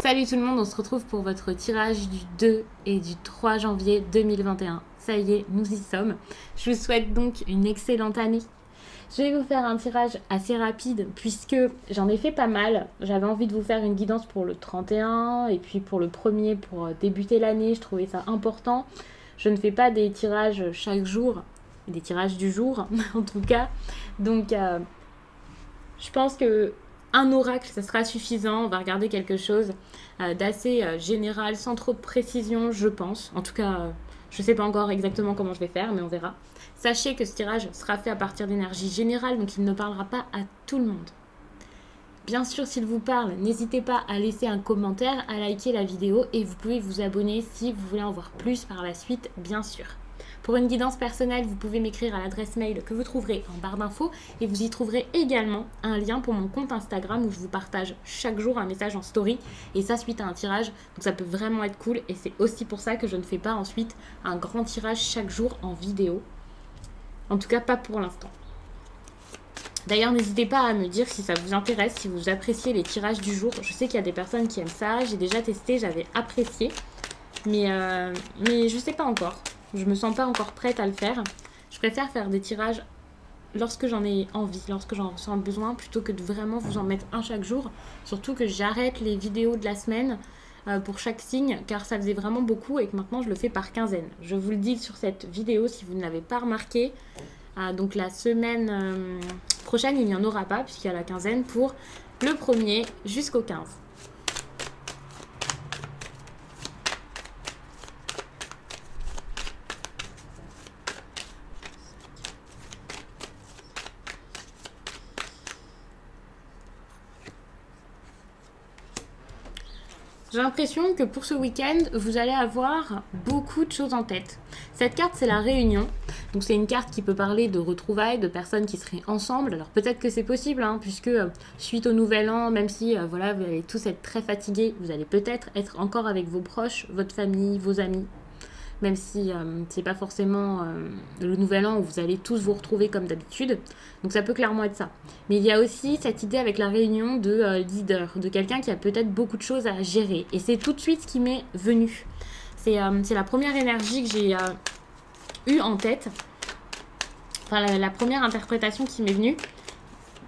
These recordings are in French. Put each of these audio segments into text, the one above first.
Salut tout le monde, on se retrouve pour votre tirage du 2 et du 3 janvier 2021. Ça y est, nous y sommes. Je vous souhaite donc une excellente année. Je vais vous faire un tirage assez rapide puisque j'en ai fait pas mal. J'avais envie de vous faire une guidance pour le 31 et puis pour le premier pour débuter l'année. Je trouvais ça important. Je ne fais pas des tirages chaque jour, des tirages du jour en tout cas. Donc je pense que un oracle, ça sera suffisant. On va regarder quelque chose d'assez général, sans trop de précision, je pense. En tout cas, je ne sais pas encore exactement comment je vais faire, mais on verra. Sachez que ce tirage sera fait à partir d'énergie générale, donc il ne parlera pas à tout le monde. Bien sûr, s'il vous parle, n'hésitez pas à laisser un commentaire, à liker la vidéo et vous pouvez vous abonner si vous voulez en voir plus par la suite, bien sûr. Pour une guidance personnelle, vous pouvez m'écrire à l'adresse mail que vous trouverez en barre d'infos et vous y trouverez également un lien pour mon compte Instagram où je vous partage chaque jour un message en story et ça suite à un tirage. Donc ça peut vraiment être cool et c'est aussi pour ça que je ne fais pas ensuite un grand tirage chaque jour en vidéo. En tout cas, pas pour l'instant. D'ailleurs, n'hésitez pas à me dire si ça vous intéresse, si vous appréciez les tirages du jour. Je sais qu'il y a des personnes qui aiment ça, j'ai déjà testé, j'avais apprécié. Mais je ne sais pas encore. Je me sens pas encore prête à le faire. Je préfère faire des tirages lorsque j'en ai envie, lorsque j'en ressens besoin, plutôt que de vraiment vous en mettre un chaque jour. Surtout que j'arrête les vidéos de la semaine pour chaque signe, car ça faisait vraiment beaucoup et que maintenant je le fais par quinzaine. Je vous le dis sur cette vidéo si vous ne l'avez pas remarqué. Donc la semaine prochaine, il n'y en aura pas, puisqu'il y a la quinzaine pour le 1er jusqu'au 15. J'ai l'impression que pour ce week-end, vous allez avoir beaucoup de choses en tête. Cette carte, c'est la réunion. Donc c'est une carte qui peut parler de retrouvailles, de personnes qui seraient ensemble. Alors peut-être que c'est possible, hein, puisque suite au nouvel an, même si voilà, vous allez tous être très fatigués, vous allez peut-être être encore avec vos proches, votre famille, vos amis. Même si c'est pas forcément le nouvel an où vous allez tous vous retrouver comme d'habitude. Donc ça peut clairement être ça. Mais il y a aussi cette idée avec la réunion de leader, de quelqu'un qui a peut-être beaucoup de choses à gérer. Et c'est tout de suite ce qui m'est venu. C'est la première énergie que j'ai eue en tête. Enfin, la première interprétation qui m'est venue.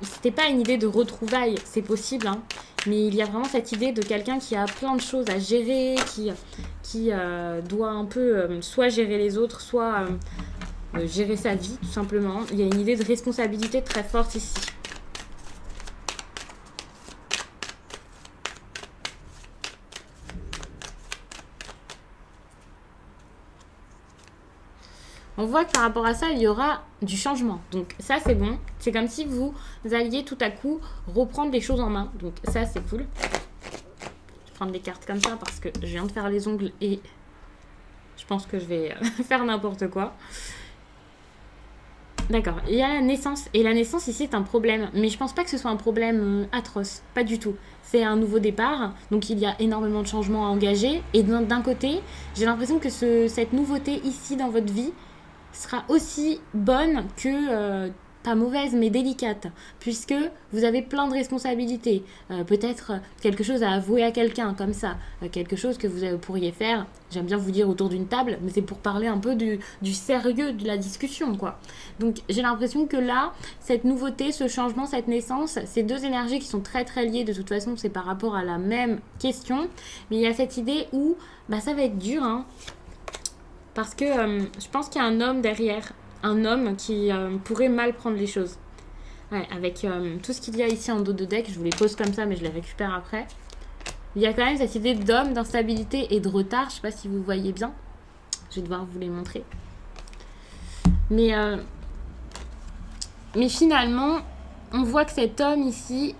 C'était pas une idée de retrouvailles, c'est possible, hein. Mais il y a vraiment cette idée de quelqu'un qui a plein de choses à gérer, qui doit un peu soit gérer les autres, soit gérer sa vie, tout simplement. Il y a une idée de responsabilité très forte ici. On voit que par rapport à ça, il y aura du changement. Donc ça, c'est bon. C'est comme si vous alliez tout à coup reprendre les choses en main. Donc ça, c'est cool. Je vais prendre les cartes comme ça parce que je viens de faire les ongles et je pense que je vais faire n'importe quoi. D'accord. Il y a la naissance. Et la naissance, ici, c'est un problème. Mais je pense pas que ce soit un problème atroce. Pas du tout. C'est un nouveau départ. Donc il y a énormément de changements à engager. Et d'un côté, j'ai l'impression que cette nouveauté ici dans votre vie sera aussi bonne que, pas mauvaise, mais délicate, puisque vous avez plein de responsabilités. Peut-être quelque chose à avouer à quelqu'un, comme ça. Quelque chose que vous pourriez faire, j'aime bien vous dire autour d'une table, mais c'est pour parler un peu du sérieux de la discussion, quoi. Donc j'ai l'impression que là, cette nouveauté, ce changement, cette naissance, ces deux énergies qui sont très très liées, de toute façon, c'est par rapport à la même question, mais il y a cette idée où, bah ça va être dur, hein. Parce que je pense qu'il y a un homme derrière, un homme qui pourrait mal prendre les choses. Ouais, avec tout ce qu'il y a ici en dos de deck, je vous les pose comme ça, mais je les récupère après. Il y a quand même cette idée d'homme, d'instabilité et de retard. Je ne sais pas si vous voyez bien. Je vais devoir vous les montrer. Mais finalement, on voit que cet homme ici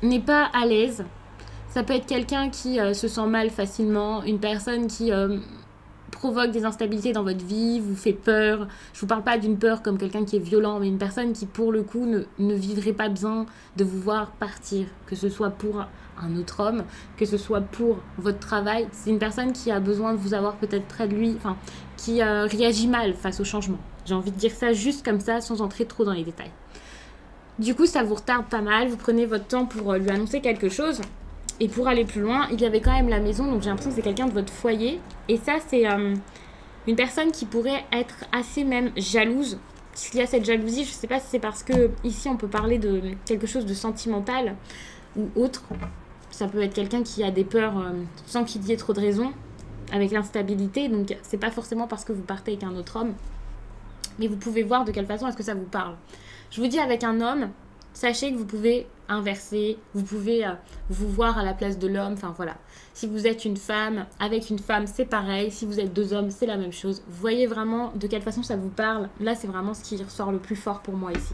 n'est pas à l'aise. Ça peut être quelqu'un qui se sent mal facilement, une personne qui provoque des instabilités dans votre vie, vous fait peur. Je vous parle pas d'une peur comme quelqu'un qui est violent, mais une personne qui, pour le coup, ne vivrait pas bien de vous voir partir, que ce soit pour un autre homme, que ce soit pour votre travail. C'est une personne qui a besoin de vous avoir peut-être près de lui, enfin, qui réagit mal face au changement. J'ai envie de dire ça juste comme ça, sans entrer trop dans les détails. Du coup, ça vous retarde pas mal. Vous prenez votre temps pour lui annoncer quelque chose. Et pour aller plus loin, il y avait quand même la maison. Donc j'ai l'impression que c'est quelqu'un de votre foyer. Et ça, c'est une personne qui pourrait être assez même jalouse. S'il y a cette jalousie, je ne sais pas si c'est parce que ici on peut parler de quelque chose de sentimental ou autre. Ça peut être quelqu'un qui a des peurs sans qu'il y ait trop de raison, avec l'instabilité. Donc c'est pas forcément parce que vous partez avec un autre homme. Mais vous pouvez voir de quelle façon est-ce que ça vous parle. Je vous dis, avec un homme, sachez que vous pouvez inverser, vous pouvez vous voir à la place de l'homme, enfin voilà. Si vous êtes une femme, avec une femme, c'est pareil. Si vous êtes deux hommes, c'est la même chose. Vous voyez vraiment de quelle façon ça vous parle. Là, c'est vraiment ce qui ressort le plus fort pour moi ici.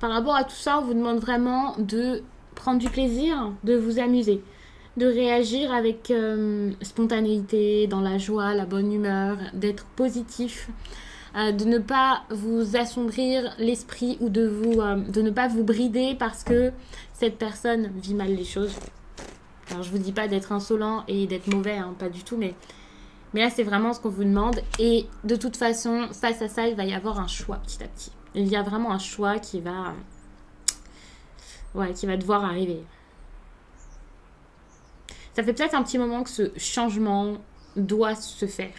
Par rapport à tout ça, on vous demande vraiment de prendre du plaisir, de vous amuser, de réagir avec spontanéité, dans la joie, la bonne humeur, d'être positif, de ne pas vous assombrir l'esprit ou de ne pas vous brider parce que cette personne vit mal les choses. Alors je vous dis pas d'être insolent et d'être mauvais, hein, pas du tout, mais là c'est vraiment ce qu'on vous demande. Et de toute façon, face à ça, il va y avoir un choix petit à petit. Il y a vraiment un choix qui va devoir arriver. Ça fait peut-être un petit moment que ce changement doit se faire.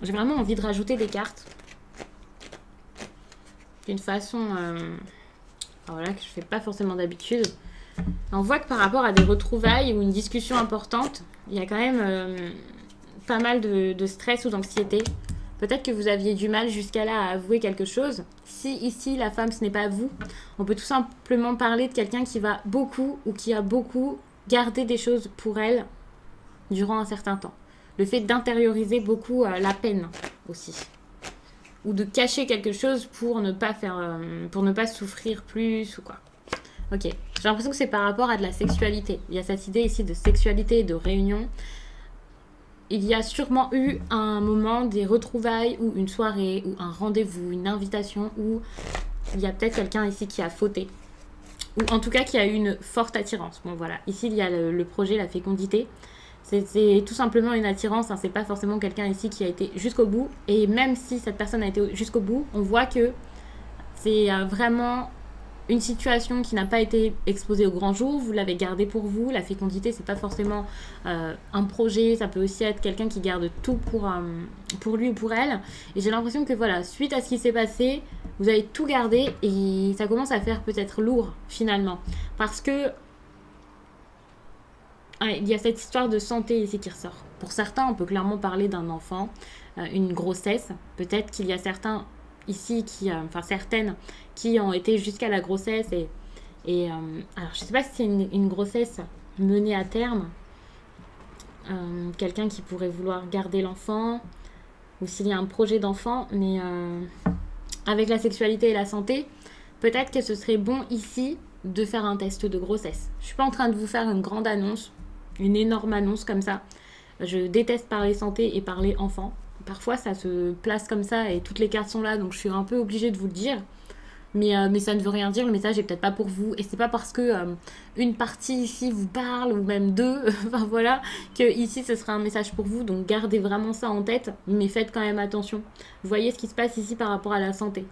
J'ai vraiment envie de rajouter des cartes. D'une façon voilà, que je ne fais pas forcément d'habitude. On voit que par rapport à des retrouvailles ou une discussion importante, il y a quand même pas mal de stress ou d'anxiété. Peut-être que vous aviez du mal jusqu'à là à avouer quelque chose. Si ici, la femme, ce n'est pas vous, on peut tout simplement parler de quelqu'un qui va beaucoup ou qui a beaucoup gardé des choses pour elle durant un certain temps. Le fait d'intérioriser beaucoup la peine aussi. Ou de cacher quelque chose pour ne pas souffrir plus ou quoi. Ok, j'ai l'impression que c'est par rapport à de la sexualité. Il y a cette idée ici de sexualité et de réunion. Il y a sûrement eu un moment, des retrouvailles ou une soirée ou un rendez-vous, une invitation où il y a peut-être quelqu'un ici qui a fauté. Ou en tout cas qui a eu une forte attirance. Bon voilà, ici il y a le projet, la fécondité. C'est tout simplement une attirance, hein. C'est pas forcément quelqu'un ici qui a été jusqu'au bout. Et même si cette personne a été jusqu'au bout, on voit que c'est vraiment une situation qui n'a pas été exposée au grand jour, vous l'avez gardée pour vous. La fécondité, c'est pas forcément un projet, ça peut aussi être quelqu'un qui garde tout pour lui ou pour elle. Et j'ai l'impression que voilà, suite à ce qui s'est passé, vous avez tout gardé et ça commence à faire peut-être lourd finalement. Parce que il y a cette histoire de santé ici qui ressort. Pour certains, on peut clairement parler d'un enfant, une grossesse. Peut-être qu'il y a certains ici, certaines qui ont été jusqu'à la grossesse. Alors, je ne sais pas si c'est une grossesse menée à terme. Quelqu'un qui pourrait vouloir garder l'enfant. Ou s'il y a un projet d'enfant. Mais avec la sexualité et la santé, peut-être que ce serait bon ici de faire un test de grossesse. Je ne suis pas en train de vous faire une grande annonce. Une énorme annonce comme ça. Je déteste parler santé et parler enfant. Parfois, ça se place comme ça et toutes les cartes sont là, donc je suis un peu obligée de vous le dire. Mais ça ne veut rien dire, le message n'est peut-être pas pour vous. Et c'est pas parce que une partie ici vous parle, ou même deux, enfin voilà, que ici ce sera un message pour vous. Donc gardez vraiment ça en tête, mais faites quand même attention. Vous voyez ce qui se passe ici par rapport à la santé.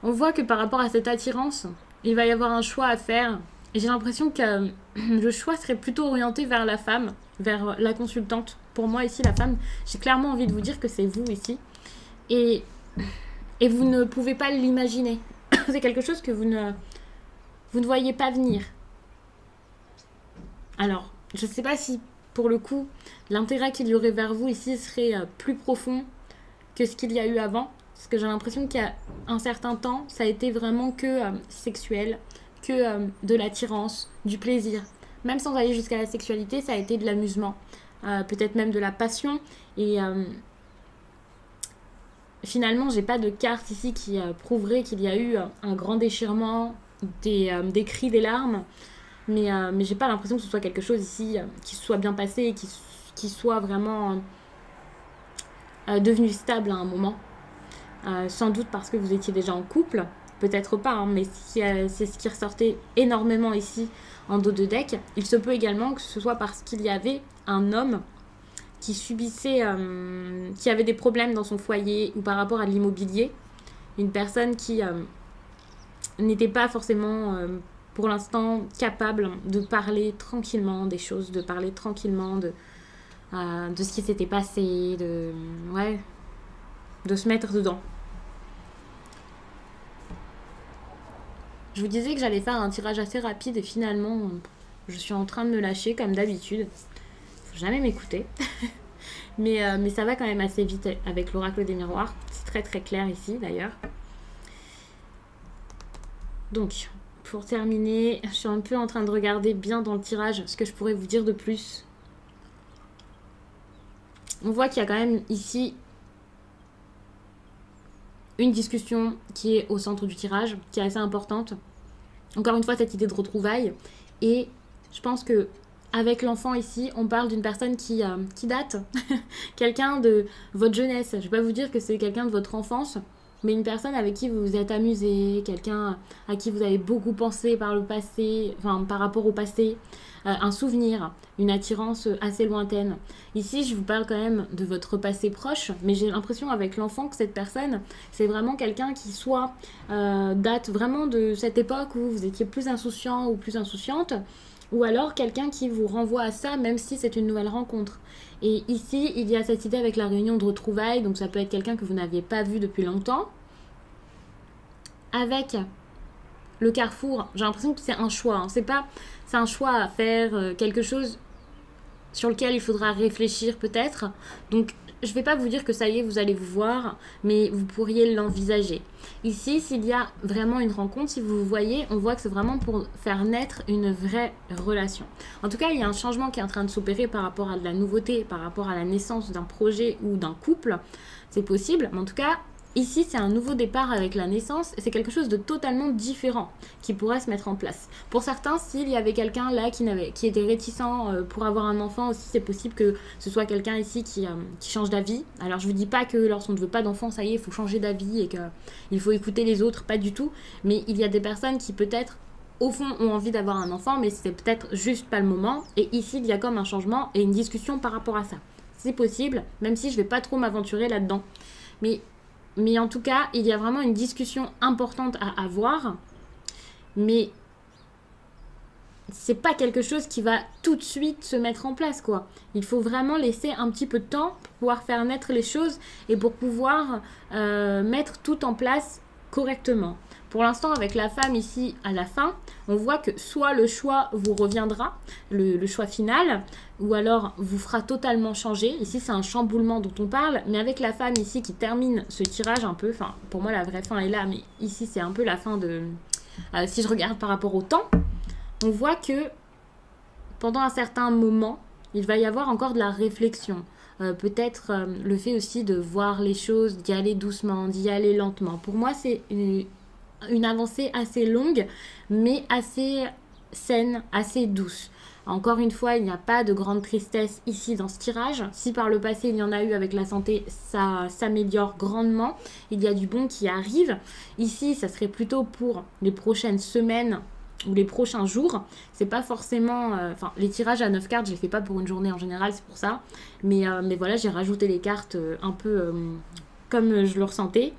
On voit que par rapport à cette attirance, il va y avoir un choix à faire. Et j'ai l'impression que le choix serait plutôt orienté vers la femme, vers la consultante. Pour moi, ici, la femme, j'ai clairement envie de vous dire que c'est vous ici. Et vous ne pouvez pas l'imaginer. C'est quelque chose que vous ne voyez pas venir. Alors, je ne sais pas si, pour le coup, l'intérêt qu'il y aurait vers vous ici serait plus profond que ce qu'il y a eu avant. Parce que j'ai l'impression qu'il y a un certain temps, ça a été vraiment que sexuel, que de l'attirance, du plaisir. Même sans aller jusqu'à la sexualité, ça a été de l'amusement. Peut-être même de la passion. Et finalement, j'ai pas de carte ici qui prouverait qu'il y a eu un grand déchirement, des cris, des larmes. Mais j'ai pas l'impression que ce soit quelque chose ici qui soit bien passé et qui soit vraiment devenu stable à un moment. sans doute parce que vous étiez déjà en couple, peut-être pas, hein, mais c'est ce qui ressortait énormément ici en dos de deck. Il se peut également que ce soit parce qu'il y avait un homme qui subissait, qui avait des problèmes dans son foyer ou par rapport à l'immobilier. Une personne qui n'était pas forcément, pour l'instant, capable de parler tranquillement des choses, de parler tranquillement de ce qui s'était passé, de se mettre dedans. Je vous disais que j'allais faire un tirage assez rapide et finalement, je suis en train de me lâcher comme d'habitude. Faut jamais m'écouter. mais ça va quand même assez vite avec l'oracle des miroirs. C'est très très clair ici d'ailleurs. Donc, pour terminer, je suis un peu en train de regarder bien dans le tirage ce que je pourrais vous dire de plus. On voit qu'il y a quand même ici une discussion qui est au centre du tirage, qui est assez importante. Encore une fois, cette idée de retrouvailles. Et je pense que avec l'enfant ici, on parle d'une personne qui date. Quelqu'un de votre jeunesse. Je ne vais pas vous dire que c'est quelqu'un de votre enfance, mais une personne avec qui vous vous êtes amusé, quelqu'un à qui vous avez beaucoup pensé par le passé, enfin par rapport au passé, un souvenir, une attirance assez lointaine. Ici, je vous parle quand même de votre passé proche, mais j'ai l'impression avec l'enfant que cette personne, c'est vraiment quelqu'un qui soit date vraiment de cette époque où vous étiez plus insouciant ou plus insouciante, ou alors quelqu'un qui vous renvoie à ça, même si c'est une nouvelle rencontre. Et ici, il y a cette idée avec la réunion de retrouvailles, donc ça peut être quelqu'un que vous n'aviez pas vu depuis longtemps. Avec le carrefour, j'ai l'impression que c'est un choix. Hein. C'est un choix à faire, quelque chose sur lequel il faudra réfléchir peut-être. Donc, je ne vais pas vous dire que ça y est, vous allez vous voir, mais vous pourriez l'envisager. Ici, s'il y a vraiment une rencontre, si vous voyez, on voit que c'est vraiment pour faire naître une vraie relation. En tout cas, il y a un changement qui est en train de s'opérer par rapport à de la nouveauté, par rapport à la naissance d'un projet ou d'un couple. C'est possible, mais en tout cas, ici, c'est un nouveau départ avec la naissance et c'est quelque chose de totalement différent qui pourrait se mettre en place. Pour certains, s'il y avait quelqu'un là qui était réticent pour avoir un enfant aussi, c'est possible que ce soit quelqu'un ici qui change d'avis. Alors, je ne vous dis pas que lorsqu'on ne veut pas d'enfant, ça y est, il faut changer d'avis et qu'il faut écouter les autres, pas du tout. Mais il y a des personnes qui peut-être, au fond, ont envie d'avoir un enfant, mais c'est peut-être juste pas le moment. Et ici, il y a comme un changement et une discussion par rapport à ça. C'est possible, même si je ne vais pas trop m'aventurer là-dedans. Mais en tout cas, il y a vraiment une discussion importante à avoir. Mais c'est pas quelque chose qui va tout de suite se mettre en place, quoi. Il faut vraiment laisser un petit peu de temps pour pouvoir faire naître les choses et pour pouvoir mettre tout en place correctement. Pour l'instant, avec la femme ici à la fin, on voit que soit le choix vous reviendra, le choix final, ou alors vous fera totalement changer. Ici, c'est un chamboulement dont on parle, mais avec la femme ici qui termine ce tirage un peu, enfin, pour moi, la vraie fin est là, mais ici, c'est un peu la fin de... si je regarde par rapport au temps, on voit que pendant un certain moment, il va y avoir encore de la réflexion. Peut-être le fait aussi de voir les choses, d'y aller doucement, d'y aller lentement. Pour moi, c'est une avancée assez longue, mais assez saine, assez douce. Encore une fois, il n'y a pas de grande tristesse ici dans ce tirage. Si par le passé, il y en a eu avec la santé, ça s'améliore grandement. Il y a du bon qui arrive. Ici, ça serait plutôt pour les prochaines semaines ou les prochains jours. C'est pas forcément... Enfin, les tirages à 9 cartes, je les fais pas pour une journée en général, c'est pour ça. Mais voilà, j'ai rajouté les cartes un peu comme je le ressentais.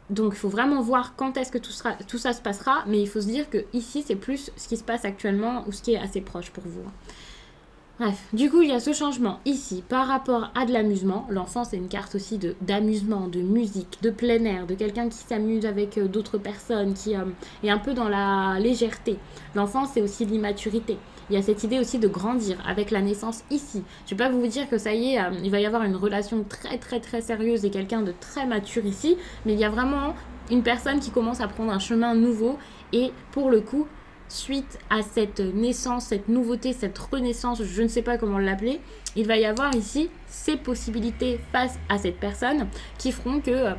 Donc, il faut vraiment voir quand est-ce que tout ça se passera. Mais il faut se dire que ici, c'est plus ce qui se passe actuellement ou ce qui est assez proche pour vous. Bref, du coup, il y a ce changement ici par rapport à de l'amusement. L'enfant, c'est une carte aussi d'amusement, de musique, de plein air, de quelqu'un qui s'amuse avec d'autres personnes, qui est un peu dans la légèreté. L'enfant, c'est aussi l'immaturité. Il y a cette idée aussi de grandir avec la naissance ici. Je ne vais pas vous dire que ça y est, il va y avoir une relation très très très sérieuse et quelqu'un de très mature ici, mais il y a vraiment une personne qui commence à prendre un chemin nouveau et pour le coup, suite à cette naissance, cette nouveauté, cette renaissance, je ne sais pas comment l'appeler, il va y avoir ici ces possibilités face à cette personne qui feront que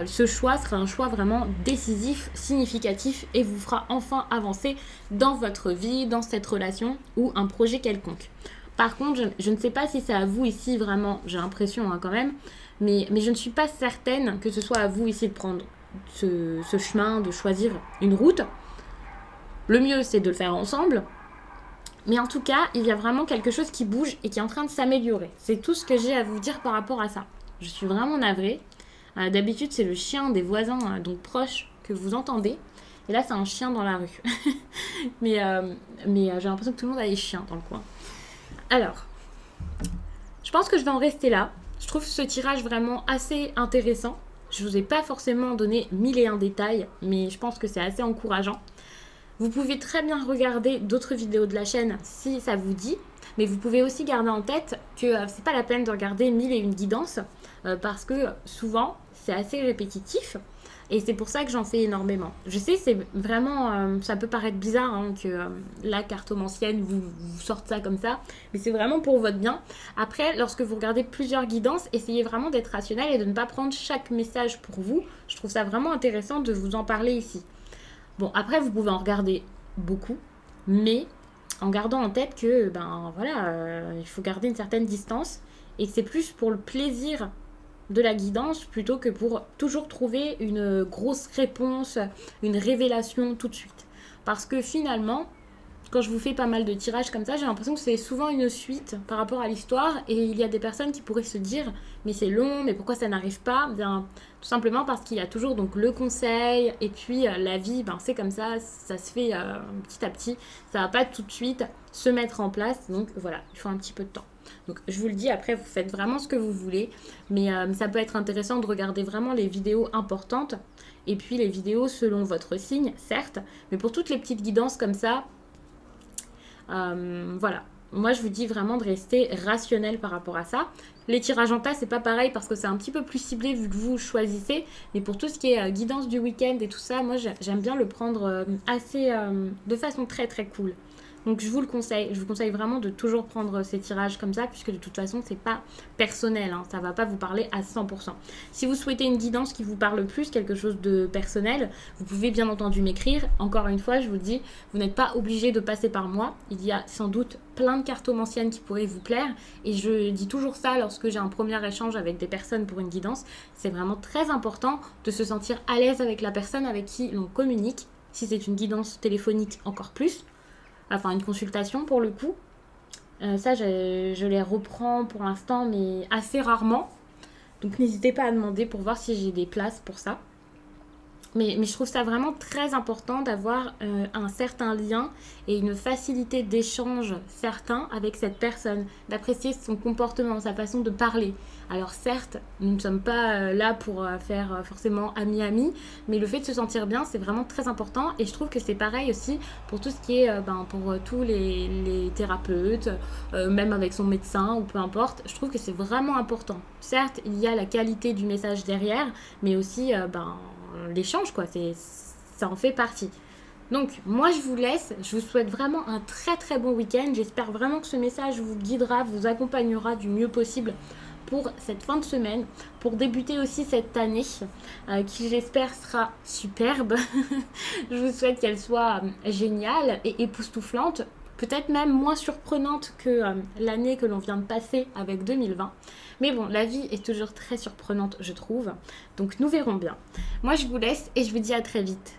ce choix sera un choix vraiment décisif, significatif et vous fera enfin avancer dans votre vie, dans cette relation ou un projet quelconque. Par contre, je ne sais pas si c'est à vous ici vraiment, j'ai l'impression quand même, mais je ne suis pas certaine que ce soit à vous ici de prendre ce chemin, de choisir une route. Le mieux, c'est de le faire ensemble. Mais en tout cas, il y a vraiment quelque chose qui bouge et qui est en train de s'améliorer. C'est tout ce que j'ai à vous dire par rapport à ça. Je suis vraiment navrée. D'habitude, c'est le chien des voisins, donc proches, que vous entendez. Et là, c'est un chien dans la rue. mais j'ai l'impression que tout le monde a des chiens dans le coin. Alors, je pense que je vais en rester là. Je trouve ce tirage vraiment assez intéressant. Je ne vous ai pas forcément donné 1001 détails, mais je pense que c'est assez encourageant. Vous pouvez très bien regarder d'autres vidéos de la chaîne si ça vous dit, mais vous pouvez aussi garder en tête que c'est pas la peine de regarder 1001 guidances parce que souvent c'est assez répétitif et c'est pour ça que j'en fais énormément. Je sais, c'est vraiment, ça peut paraître bizarre hein, que la cartomancienne vous sorte ça comme ça, mais c'est vraiment pour votre bien. Après, lorsque vous regardez plusieurs guidances, essayez vraiment d'être rationnel et de ne pas prendre chaque message pour vous. Je trouve ça vraiment intéressant de vous en parler ici. Bon, après, vous pouvez en regarder beaucoup, mais en gardant en tête que, ben voilà, il faut garder une certaine distance et que c'est plus pour le plaisir de la guidance plutôt que pour toujours trouver une grosse réponse, une révélation tout de suite. Parce que finalement, quand je vous fais pas mal de tirages comme ça, j'ai l'impression que c'est souvent une suite par rapport à l'histoire et il y a des personnes qui pourraient se dire mais c'est long, mais pourquoi ça n'arrive pas? Bien, tout simplement parce qu'il y a toujours donc le conseil et puis la vie, ben, c'est comme ça se fait petit à petit, ça va pas tout de suite se mettre en place, donc voilà, il faut un petit peu de temps. Donc je vous le dis, après vous faites vraiment ce que vous voulez, mais ça peut être intéressant de regarder vraiment les vidéos importantes et puis les vidéos selon votre signe, certes, mais pour toutes les petites guidances comme ça, voilà, moi je vous dis vraiment de rester rationnel par rapport à ça. Les tirages en tas c'est pas pareil parce que c'est un petit peu plus ciblé vu que vous choisissez, mais pour tout ce qui est guidance du week-end et tout ça, moi j'aime bien le prendre assez de façon très très cool. Donc je vous le conseille, je vous conseille vraiment de toujours prendre ces tirages comme ça puisque de toute façon c'est pas personnel, hein, ça va pas vous parler à 100%. Si vous souhaitez une guidance qui vous parle plus, quelque chose de personnel, vous pouvez bien entendu m'écrire. Encore une fois, je vous dis, vous n'êtes pas obligé de passer par moi. Il y a sans doute plein de cartomanciennes qui pourraient vous plaire et je dis toujours ça lorsque j'ai un premier échange avec des personnes pour une guidance. C'est vraiment très important de se sentir à l'aise avec la personne avec qui l'on communique. Si c'est une guidance téléphonique, encore plus. Enfin, une consultation pour le coup. Ça, je les reprends pour l'instant, mais assez rarement. Donc, n'hésitez pas à demander pour voir si j'ai des places pour ça. Mais je trouve ça vraiment très important d'avoir un certain lien et une facilité d'échange certain avec cette personne, d'apprécier son comportement, sa façon de parler. Alors certes, nous ne sommes pas là pour faire forcément ami-ami, mais le fait de se sentir bien, c'est vraiment très important et je trouve que c'est pareil aussi pour tout ce qui est pour tous les thérapeutes, même avec son médecin ou peu importe, je trouve que c'est vraiment important. Certes, il y a la qualité du message derrière, mais aussi l'échange, quoi, ça en fait partie. Donc moi je vous laisse, je vous souhaite vraiment un très très bon week-end, j'espère vraiment que ce message vous guidera, vous accompagnera du mieux possible pour cette fin de semaine, pour débuter aussi cette année qui j'espère sera superbe. Je vous souhaite qu'elle soit géniale et époustouflante, peut-être même moins surprenante que l'année que l'on vient de passer avec 2020. Mais bon, la vie est toujours très surprenante, je trouve. Donc nous verrons bien. Moi, je vous laisse et je vous dis à très vite.